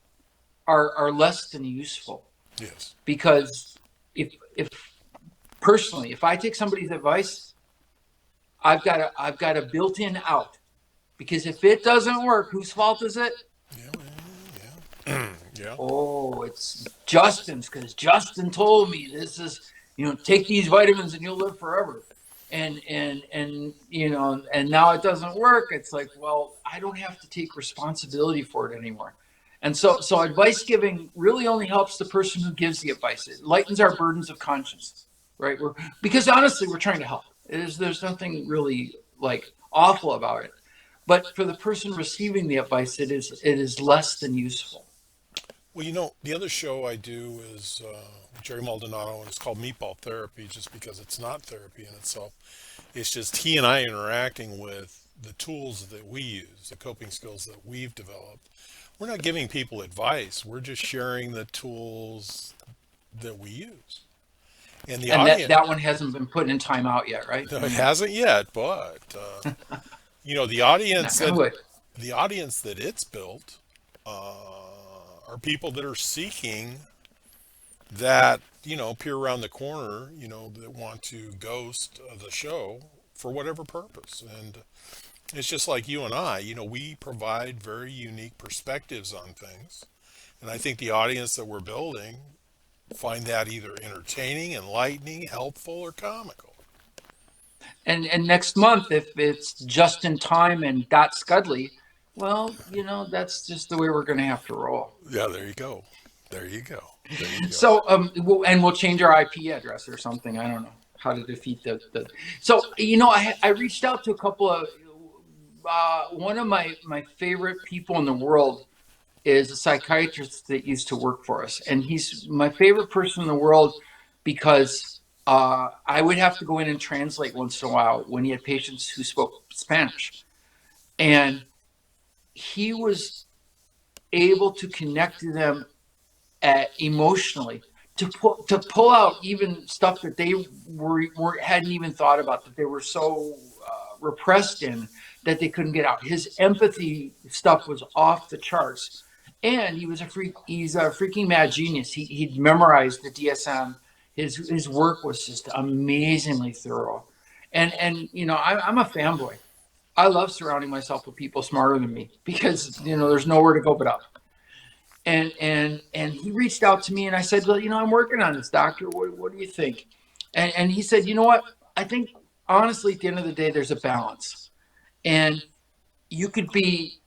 are less than useful, Yes. because if personally, if I take somebody's advice, I've got a built-in out, because if it doesn't work, whose fault is it? Yeah, yeah, yeah. Oh, it's Justin's, because Justin told me this is, take these vitamins and you'll live forever. And now it doesn't work. It's like, well, I don't have to take responsibility for it anymore. And so advice giving really only helps the person who gives the advice. It lightens our burdens of conscience, right? Because honestly, we're trying to help. There's nothing really like awful about it. But for the person receiving the advice, it is less than useful. Well, the other show I do is Jerry Maldonado, and it's called Meatball Therapy, just because it's not therapy in itself. It's just he and I interacting with the tools that we use, the coping skills that we've developed. We're not giving people advice. We're just sharing the tools that we use. And the And that audience, that one hasn't been put in timeout yet, right? no, it hasn't yet, but the audience Knock on wood. it's built are people that are seeking that peer around the corner, that want to ghost the show for whatever purpose. And it's just like you and I, we provide very unique perspectives on things. And I think the audience that we're building find that either entertaining, enlightening, helpful, or comical. And next month, if it's just in time and Dot Scudley, well, that's just the way we're going to have to roll. Yeah, there you go. There you go. There you go. So, we'll change our IP address or something. I don't know how to defeat the. So, I reached out to a couple of. One of my favorite people in the world is a psychiatrist that used to work for us, and he's my favorite person in the world because I would have to go in and translate once in a while when he had patients who spoke Spanish, and he was able to connect to them emotionally, to pull out even stuff that they hadn't even thought about, that they were so repressed in, that they couldn't get out. His empathy stuff was off the charts, and he was a freak. He's a freaking mad genius. He'd memorized the DSM. His work was just amazingly thorough, and I'm a fanboy. I love surrounding myself with people smarter than me, because there's nowhere to go but up. And he reached out to me, and I said, well, I'm working on this, doctor. What do you think? And he said, you know what? I think honestly, at the end of the day, there's a balance, and you could be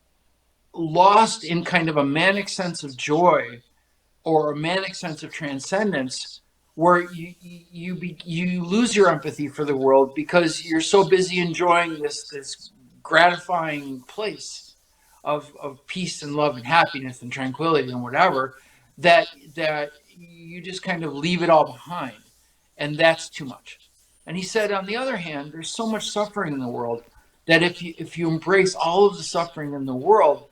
lost in kind of a manic sense of joy or a manic sense of transcendence, where you lose your empathy for the world because you're so busy enjoying this gratifying place of peace and love and happiness and tranquility and whatever, that you just kind of leave it all behind, and that's too much. And he said, on the other hand, there's so much suffering in the world that if you embrace all of the suffering in the world,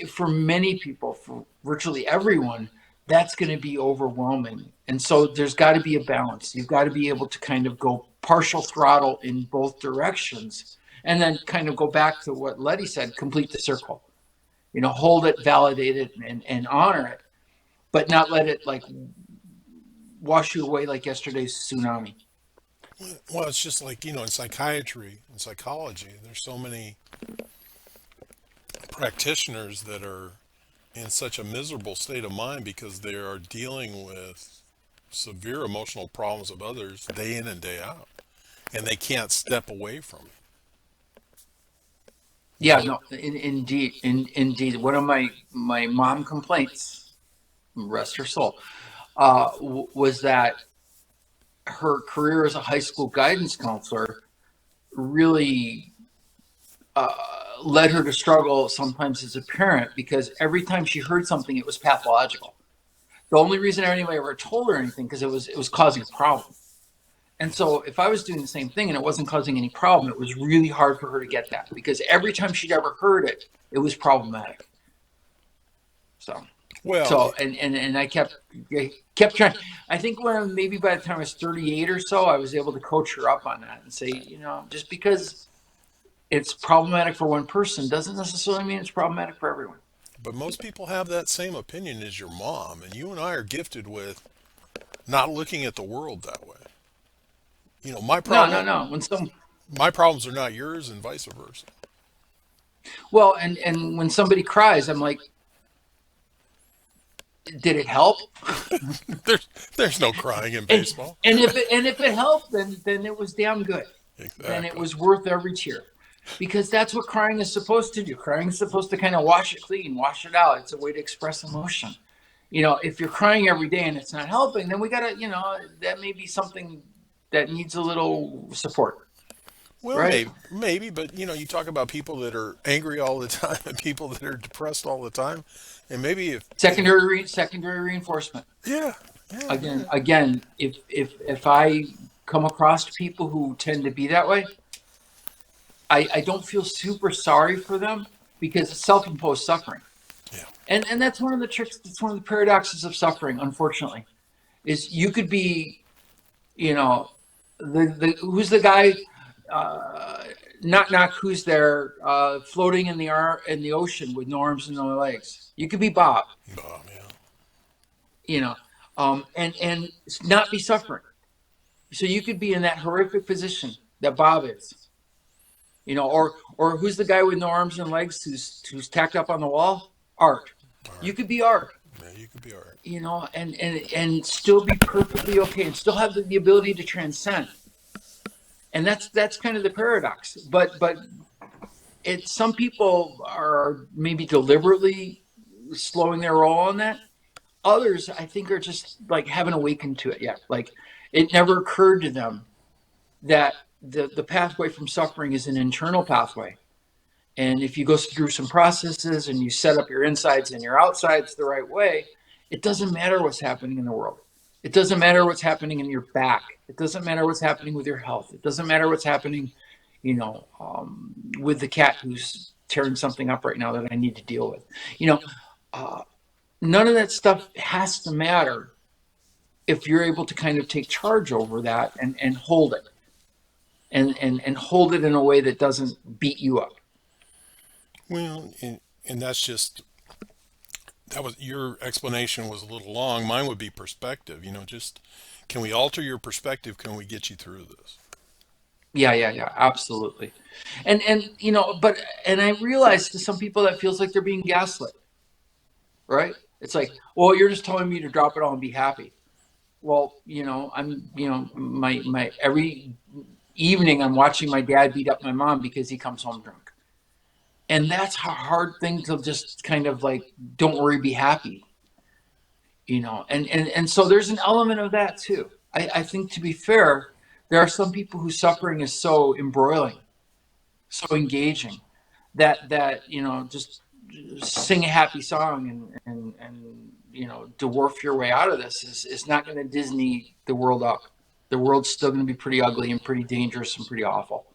for many people, for virtually everyone, that's going to be overwhelming. And so there's got to be a balance. You've got to be able to kind of go partial throttle in both directions, and then kind of go back to what Letty said, complete the circle. Hold it, validate it, and honor it, but not let it like wash you away like yesterday's tsunami. Well, it's just like, in psychiatry and psychology, there's so many practitioners that are in such a miserable state of mind because they are dealing with severe emotional problems of others day in and day out, and they can't step away from it. Yeah, no, indeed. One of my mom complaints, rest her soul, was that her career as a high school guidance counselor really led her to struggle sometimes as a parent, because every time she heard something, it was pathological. The only reason anybody ever told her anything, because it was causing a problem. And so if I was doing the same thing and it wasn't causing any problem, it was really hard for her to get that, because every time she'd ever heard it, it was problematic. So Well, and I kept trying. I think when maybe by the time I was 38 or so, I was able to coach her up on that and say, just because it's problematic for one person doesn't necessarily mean it's problematic for everyone. but most people have that same opinion as your mom, and you and I are gifted with not looking at the world that way. You know, my No, no, problem, no. When some my problems are not yours, and vice versa. Well, and when somebody cries, I'm like, did it help? There's there's no crying in And baseball. if it helped, then it was damn good. Then it Exactly. was worth every tear, because that's what crying is supposed to do. Crying is supposed to kind of wash it clean, wash it out. It's a way to express emotion. If you're crying every day and it's not helping, then we gotta, that may be something that needs a little support, Well, right? maybe, but you know, you talk about people that are angry all the time and people that are depressed all the time, and maybe if Secondary reinforcement. yeah, yeah, yeah. Again, if I come across people who tend to be that way, I don't feel super sorry for them, because it's self-imposed suffering. Yeah. And that's one of the tricks, that's one of the paradoxes of suffering, unfortunately, is you could be, you know, who's the guy, uh, knock who's there, floating in the ocean with no arms and no legs. You could be Bob, Yeah. you know, and not be suffering. So you could be in that horrific position that Bob is, or who's the guy with no arms and legs who's tacked up on the wall? Art. All You right. could be Art, Yeah, you could be all right. and still be perfectly okay, and still have the ability to transcend. And that's kind of the paradox. But some people are maybe deliberately slowing their roll on that. Others, I think, are just like haven't awakened to it yet. Like, it never occurred to them that the pathway from suffering is an internal pathway. And if you go through some processes and you set up your insides and your outsides the right way, it doesn't matter what's happening in the world. It doesn't matter what's happening in your back. It doesn't matter what's happening with your health. It doesn't matter what's happening, with the cat who's tearing something up right now that I need to deal with. You know, uh, None of that stuff has to matter if you're able to kind of take charge over that and hold it, and hold it in a way that doesn't beat you up. Well, and that's just that was your explanation was a little long. Mine would be perspective. You know, just can we alter your perspective? Can we get you through this? Yeah, yeah, yeah, absolutely. And I realize to some people that feels like they're being gaslit, right? It's like, well, you're just telling me to drop it all and be happy. Well, my every evening I'm watching my dad beat up my mom because he comes home drunk. And that's a hard thing to just kind of like, don't worry, be happy, and so there's an element of that too. I think, to be fair, there are some people whose suffering is so embroiling, so engaging, that just sing a happy song and dwarf your way out of this is not going to Disney the world up. The world's still going to be pretty ugly and pretty dangerous and pretty awful.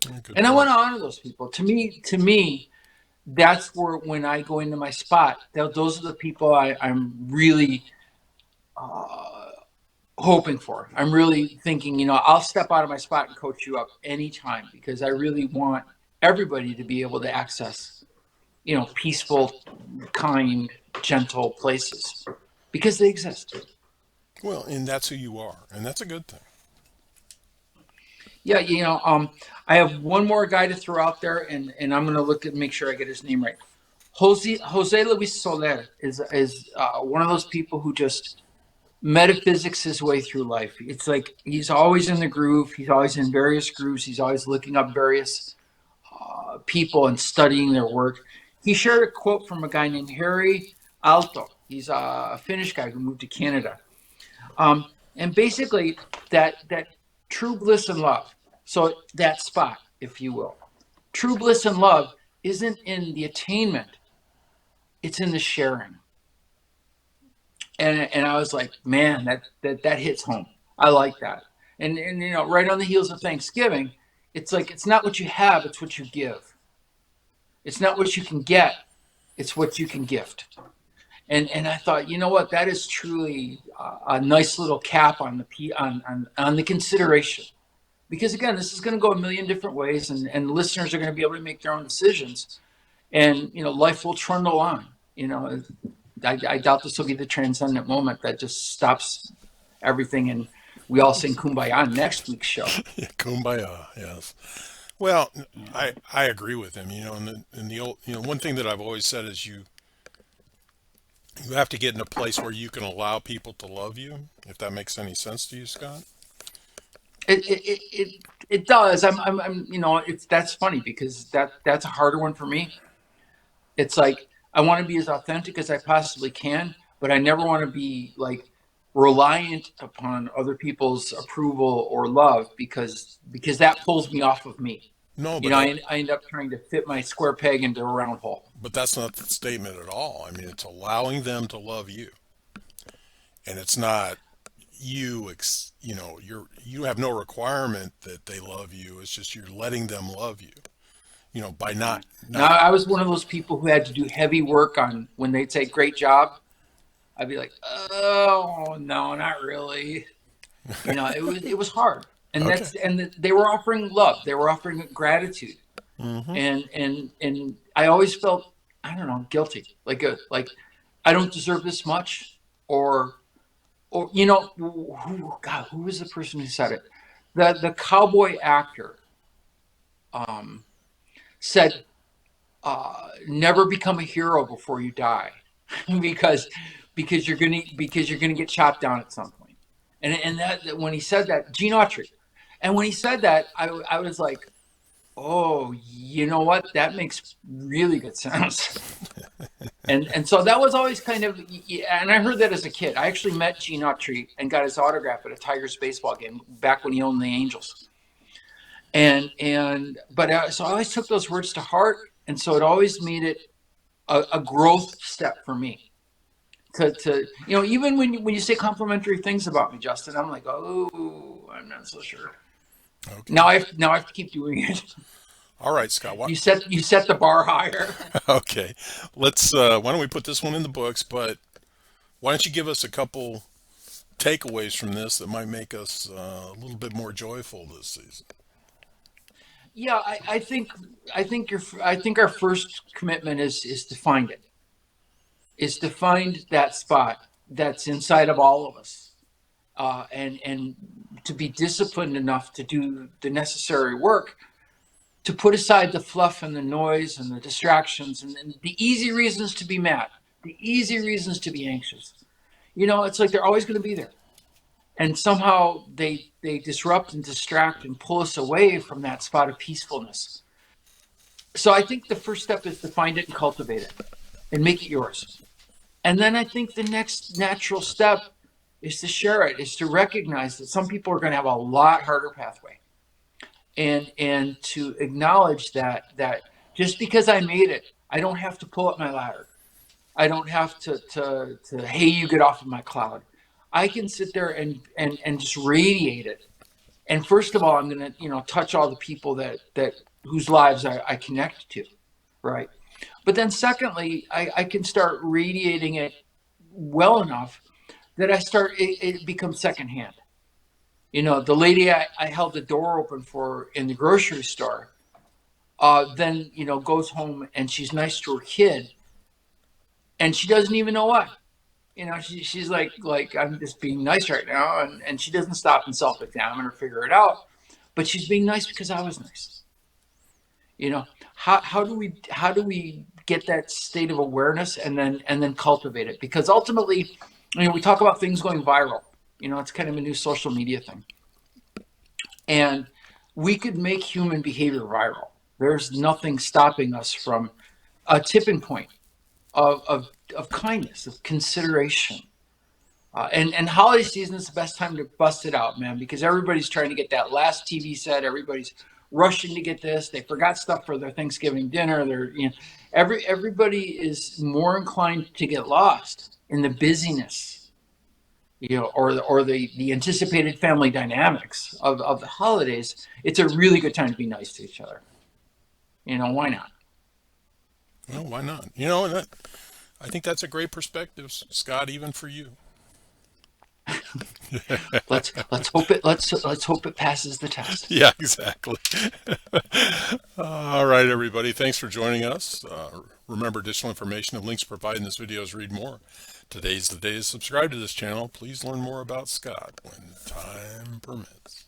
Yeah, good And I point. want to honor those people. To me, that's where, when I go into my spot, those are the people I'm really uh, hoping for. I'm really thinking, I'll step out of my spot and coach you up anytime, because I really want everybody to be able to access, peaceful, kind, gentle places, because they exist. Well, and that's who you are, and that's a good thing. Yeah, I have one more guy to throw out there, and I'm going to make sure I get his name right. Jose Luis Soler is one of those people who just metaphysics his way through life. It's like he's always in the groove. He's always in various grooves. He's always looking up various people and studying their work. He shared a quote from a guy named Harry Alto. He's a Finnish guy who moved to Canada. And basically, that true bliss and love. So that spot, if you will, true bliss and love isn't in the attainment; it's in the sharing. And I was like, man, that hits home. I like that. And right on the heels of Thanksgiving, it's like, it's not what you have, it's what you give. It's not what you can get, it's what you can gift. And I thought, you know what, that is truly a nice little cap on the consideration. Because again, this is going to go a million different ways, and listeners are going to be able to make their own decisions, and life will trundle on. I doubt this will be the transcendent moment that just stops everything, and we all sing "Kumbaya" on next week's show. Yeah, kumbaya. Yes. Well, I agree with him. In the old, one thing that I've always said is you have to get in a place where you can allow people to love you. If that makes any sense to you, Scott. It does. I'm it's that's funny because that's a harder one for me. It's like I want to be as authentic as I possibly can, but I never want to be like reliant upon other people's approval or love because that pulls me off of me. No, You but know, I end up trying to fit my square peg into a round hole. that's not the statement at all. I mean, it's allowing them to love you, and it's not you have no requirement that they love you. It's just you're letting them love you. By Now, not. I was one of those people who had to do heavy work on when they'd say "great job." I'd be like, "Oh no, not really." You know, it was hard, and Okay. they were offering love, they were offering gratitude, Mm-hmm. and I always felt, I don't know, guilty, like I don't deserve this much, or God, who was the person who said it? The cowboy actor um, said, "Never become a hero before you die," because you're gonna get chopped down at some point. And that when he said that, Gene Autry, and when he said that, I was like, oh, you know what? That makes really good sense. And so that was always kind of, and I heard that as a kid. I actually met Gene Autry and got his autograph at a Tigers baseball game back when he owned the Angels. So I always took those words to heart, and so it always made it a growth step for me. To even when you say complimentary things about me, Justin, I'm like, oh, I'm not so sure. Okay. Now I have to keep doing it. All right, Scott. What? You set the bar higher. Okay. Let's. Why don't we put this one in the books? But why don't you give us a couple takeaways from this that might make us a little bit more joyful this season? Yeah, I think our first commitment is to find it. Is to find that spot that's inside of all of us, and to be disciplined enough to do the necessary work to put aside the fluff and the noise and the distractions and the easy reasons to be mad, the easy reasons to be anxious. It's like they're always going to be there, and somehow they disrupt and distract and pull us away from that spot of peacefulness. So I think the first step is to find it and cultivate it and make it yours. And then I think the next natural step is to share it, is to recognize that some people are going to have a lot harder pathway, and to acknowledge that just because I made it, I don't have to pull up my ladder. I don't have to hey, you get off of my cloud. I can sit there and just radiate it. And first of all, I'm gonna touch all the people that whose lives I connect to, right? But then secondly, I can start radiating it well enough that it becomes secondhand. The lady I held the door open for in the grocery store, then goes home and she's nice to her kid, and she doesn't even know why. She's like I'm just being nice right now, and she doesn't stop and self-examine or figure it out, but she's being nice because I was nice. You know, how do we get that state of awareness and then cultivate it? Because ultimately, we talk about things going viral. It's kind of a new social media thing, and we could make human behavior viral. There's nothing stopping us from a tipping point of kindness, of consideration. And holiday season is the best time to bust it out, man, because everybody's trying to get that last TV set. Everybody's rushing to get this. They forgot stuff for their Thanksgiving dinner. Everybody is more inclined to get lost in the busyness, or the anticipated family dynamics of the holidays. It's a really good time to be nice to each other. Why not? Well, why not? I think that's a great perspective, Scott, even for you. Let's hope it passes the test. Yeah, exactly. All right, everybody. Thanks for joining us. Remember, additional information and links provided in this video is read more. Today's the day to subscribe to this channel. Please learn more about Scott when time permits.